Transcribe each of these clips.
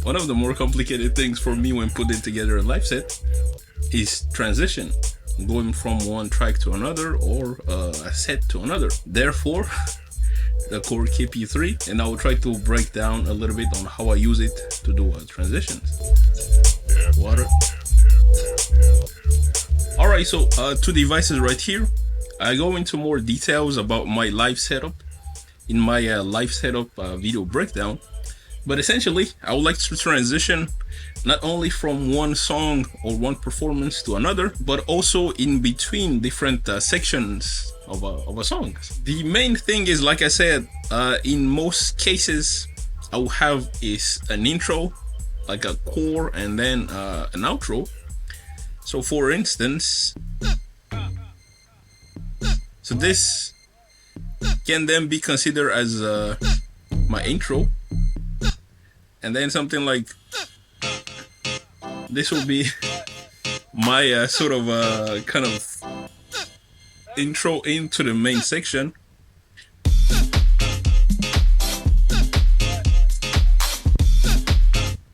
one of the more complicated things for me when putting together a live set is transition, going from one track to another or a set to another. Therefore, the Korg KP3, and I will try to break down a little bit on how I use it to do transitions. Water. Alright, so two devices right here. I go into more details about my live setup in my live setup video breakdown. But essentially, I would like to transition not only from one song or one performance to another, but also in between different sections of a song. The main thing is, like I said, in most cases, I will have is an intro, like a core, and then an outro. So for instance, so this can then be considered as my intro. And then something like this will be my sort of kind of intro into the main section.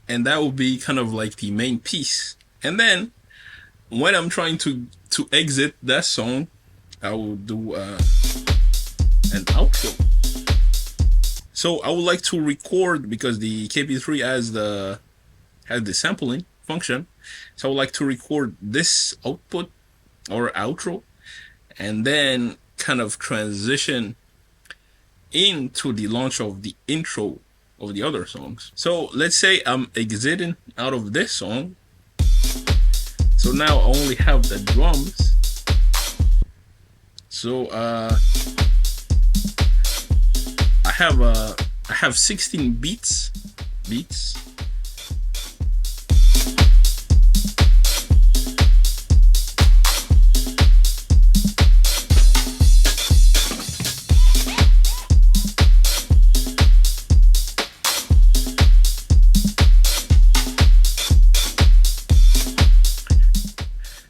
And that will be kind of like the main piece. And then when I'm trying to exit that song, I will do an outro. So I would like to record, because the KP3 has the sampling function. So I would like to record this output or outro, and then kind of transition into the launch of the intro of the other songs. So let's say I'm exiting out of this song. So now I only have the drums. So I have 16 beats.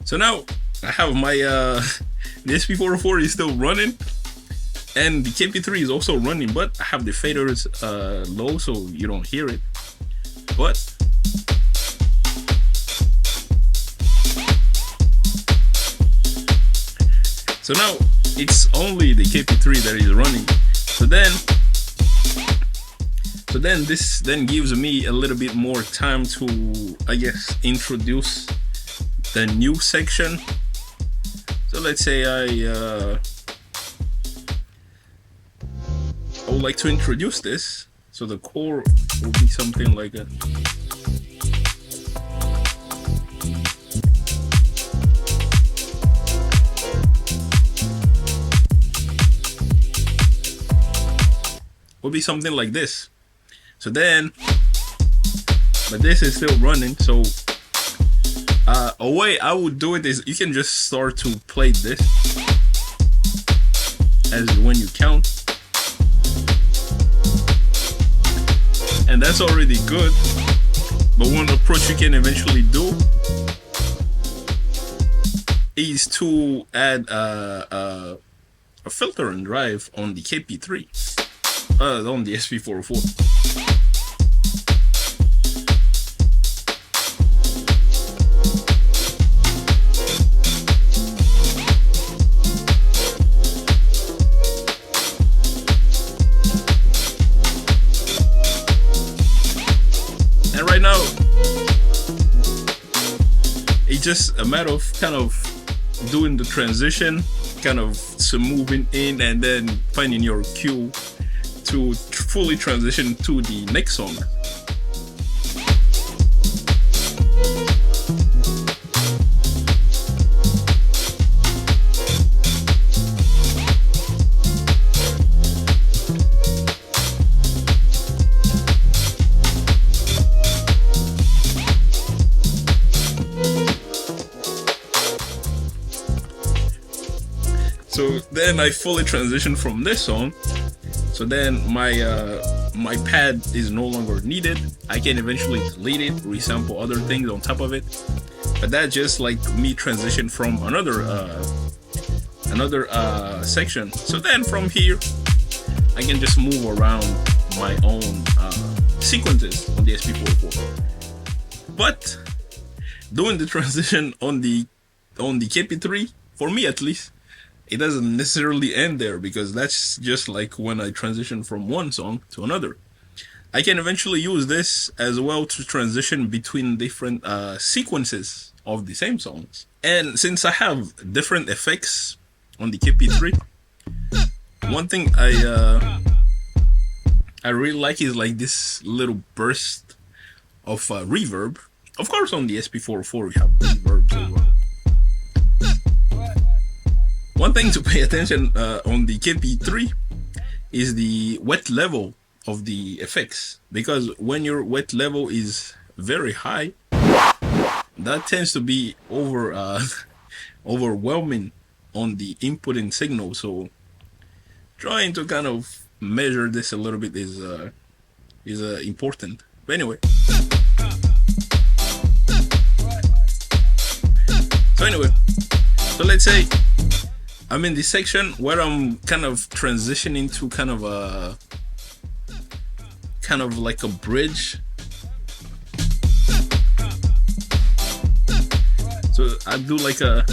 So now I have my the SP404 is still running, and the KP3 is also running, but I have the faders low so you don't hear it. But so now it's only the KP3 that is running. So then this then gives me a little bit more time to, I guess, introduce the new section. So let's say I would like to introduce this. So the core will be something like a something like this. So then, but this is still running. So a way I would do it is you can just start to play this as when you count, and that's already good. But one approach you can eventually do is to add a filter and drive on the KP3, on the SP404. And right now, it's just a matter of kind of doing the transition, kind of moving in and then finding your cue to fully transition to the next song. So then I fully transition from this song. So then my pad is no longer needed. I can eventually delete it, resample other things on top of it. But that's just like me transition from another section. So then from here, I can just move around my own sequences on the SP404. But doing the transition on the KP3, for me at least, it doesn't necessarily end there, because that's just like when I transition from one song to another. I can eventually use this as well to transition between different sequences of the same songs. And since I have different effects on the KP3, one thing I really like is like this little burst of reverb. Of course, on the SP404 we have reverb as well. One thing to pay attention on the KP3 is the wet level of the effects, because when your wet level is very high, that tends to be overwhelming on the inputting signal. So trying to kind of measure this a little bit is important. But anyway, so let's say I'm in this section where I'm kind of transitioning to kind of like a bridge. So I do like a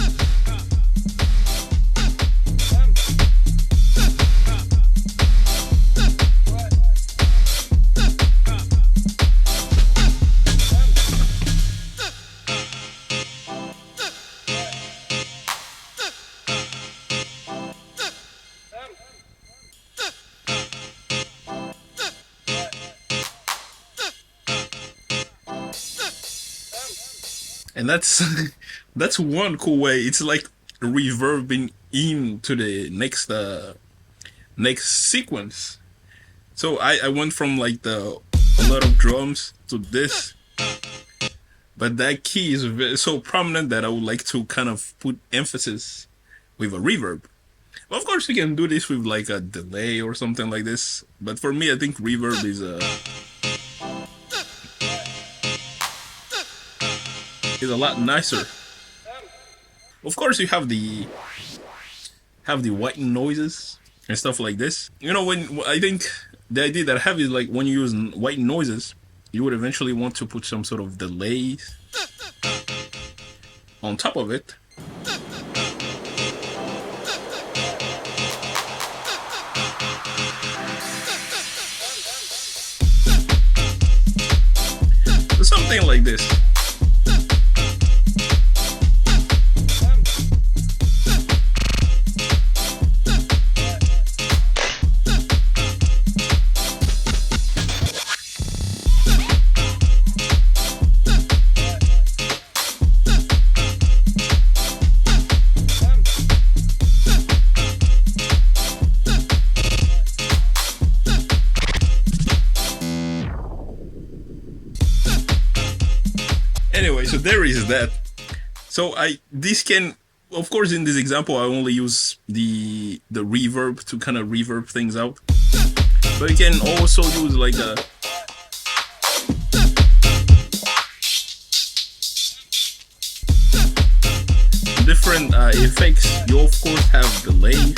and that's that's one cool way. It's like reverbing into the next sequence. So I went from like a lot of drums to this, but that key is so prominent that I would like to kind of put emphasis with a reverb. Well, of course you can do this with like a delay or something like this, but for me I think reverb is a lot nicer. Of course you have the white noises and stuff like this. You know, when I think the idea that I have is like when you use white noises, you would eventually want to put some sort of delay on top of it. Something like this. Anyway, so there is that. So this can, of course, in this example, I only use the reverb to kind of reverb things out. But you can also use like a different effects. You of course have delay.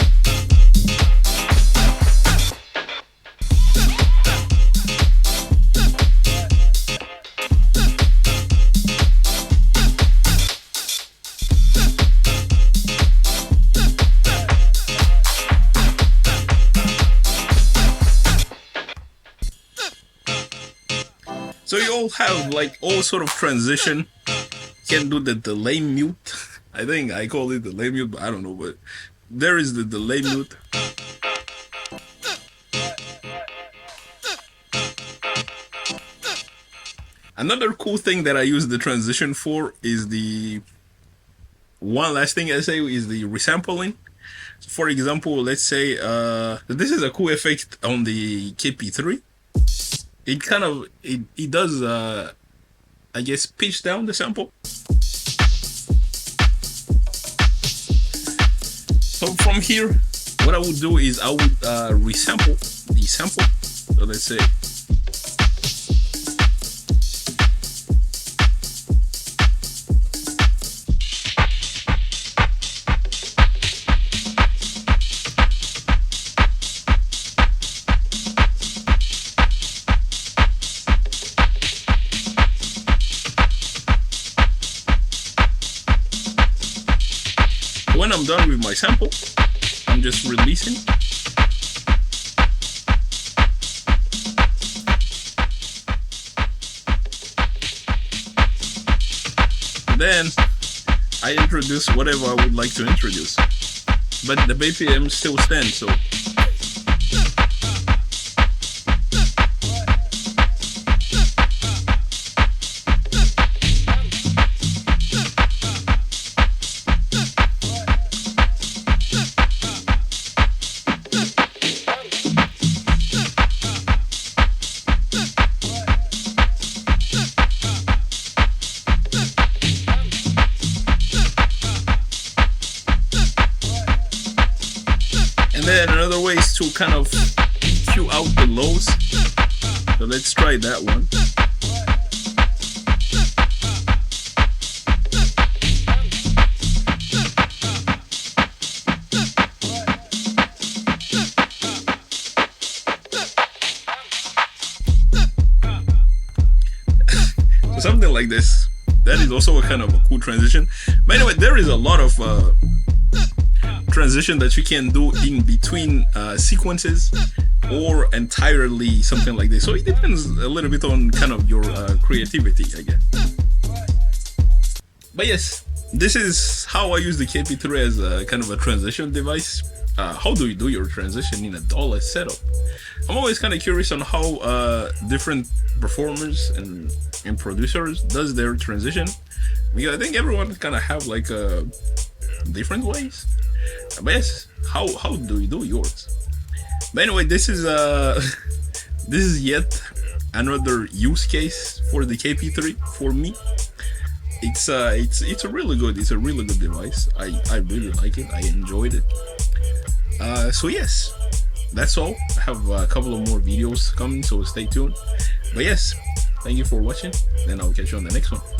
So you all have like all sort of transition. You can do the delay mute. I think I call it delay mute, but I don't know. But there is the delay mute. Another cool thing that I use the transition for is the one last thing I say is the resampling. So for example, let's say this is a cool effect on the KP3. It kind of it does I guess pitch down the sample. So from here, what I would do is I would resample the sample. So let's say I'm done with my sample, I'm just releasing. Then I introduce whatever I would like to introduce, but the BPM still stands. So and then another way is to kind of cue out the lows. So let's try that one. Something like this. That is also a kind of a cool transition. But anyway, there is a lot of transition that you can do in between sequences, or entirely something like this. So it depends a little bit on kind of your creativity, I guess. But yes, this is how I use the KP3 as a kind of a transition device. How do you do your transition in a Dawless setup? I'm always kind of curious on how different performers and producers does their transition, because I think everyone kind of have like different ways. But yes, how do you do yours? But anyway, this is this is yet another use case for the KP3 for me. It's a really good device. I really like it. I enjoyed it. So yes, that's all. I have a couple of more videos coming, so stay tuned. But yes, thank you for watching, and I'll catch you on the next one.